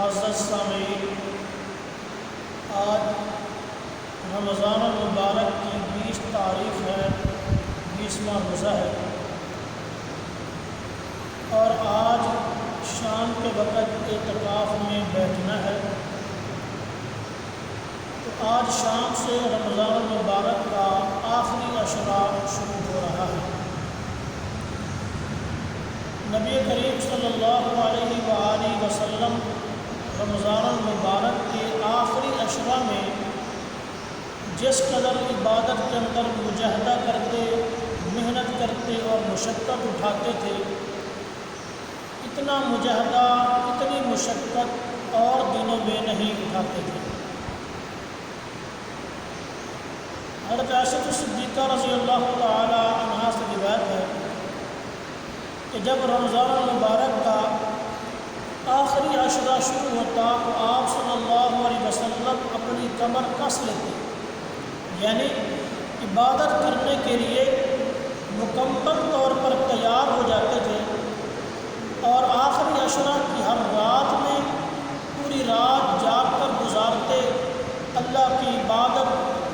معزز سامعین، آج رمضان المبارک کی 20 تاریخ ہے، 20واں روزہ ہے، اور آج شام کے وقت اعتکاف میں بیٹھنا ہے۔ تو آج شام سے رمضان المبارک کا آخری عشرہ شروع ہو رہا ہے۔ نبی کریم صلی اللہ علیہ وآلہ وسلم رمضان المبارک کے آخری عشرہ میں جس قدر عبادت کے اندر مجاہدہ کرتے، محنت کرتے اور مشقت اٹھاتے تھے، اتنا مجاہدہ، اتنی مشقت اور دنوں میں نہیں اٹھاتے تھے۔ حضرت عائشہ صدیقہ رضی اللہ تعالی عنہا سے روایت ہے کہ جب رمضان المبارک کا آخری عشرہ شروع ہوتا تو آپ صلی اللہ علیہ وسلم اپنی کمر کس لیتے، یعنی عبادت کرنے کے لیے مکمل طور پر تیار ہو جاتے تھے، اور آخری عشرہ کی ہر رات میں پوری رات جاگ کر گزارتے، اللہ کی عبادت،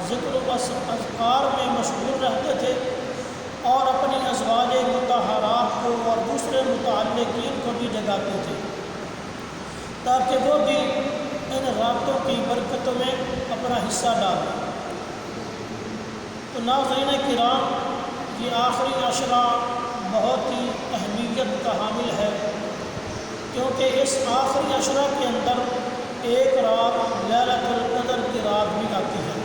ذکر و اذکار میں مشغول رہتے تھے، اور اپنی ازواج مطہرات کو اور دوسرے متعلقین کو بھی جگاتے تھے تاکہ وہ بھی ان راتوں کی برکتوں میں اپنا حصہ ڈالیں۔ تو ناظرین کرام، یہ آخری عشرہ بہت ہی اہمیت کا حامل ہے، کیونکہ اس آخری عشرہ کے اندر ایک رات لیلۃ القدر کی رات بھی آتی ہے۔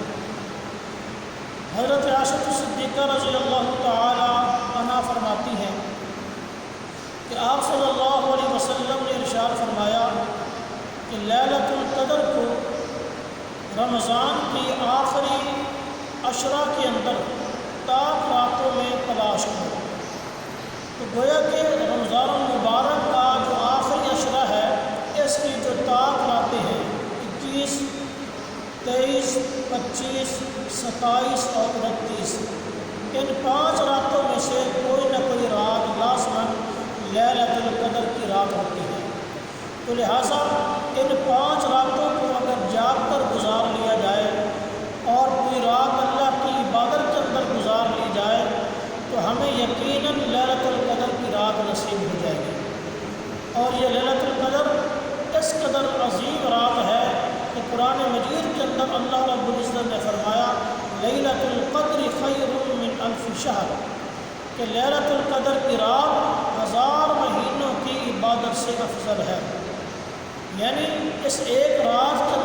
حضرت عائشہ صدیقہ رضی اللہ تعالی عنہا فرماتی ہیں کہ آپ صلی اللہ علیہ وسلم نے ارشاد فرمایا کہ لیلۃ القدر کو رمضان کی آخری عشرہ کے اندر طاق راتوں میں تلاش کرو۔ تو گویا کہ رمضان المبارک کا جو آخری عشرہ ہے، اس کی جو طاق راتیں ہیں 21، 23، 25، 27 اور 29، ان 5 راتوں میں سے کوئی نہ کوئی رات لازماً لیلۃ القدر کی رات ہوتی ہے۔ تو لہٰذا ان 5 راتوں کو اگر جاگ کر گزار لیا جائے اور پوری رات اللہ کی عبادت کے اندر گزار لی جائے تو ہمیں یقیناً لیلۃ القدر کی رات نصیب ہو جائے گی۔ اور یہ لیلۃ القدر اس قدر عظیم رات ہے کہ قرآن مجید کے اندر اللہ رب العزت نے فرمایا لیلۃ القدر خیر من الف شہر، کہ لیلۃ القدر کی رات 1000 مہینوں کی عبادت سے افضل ہے۔ یعنی اس ایک رات کے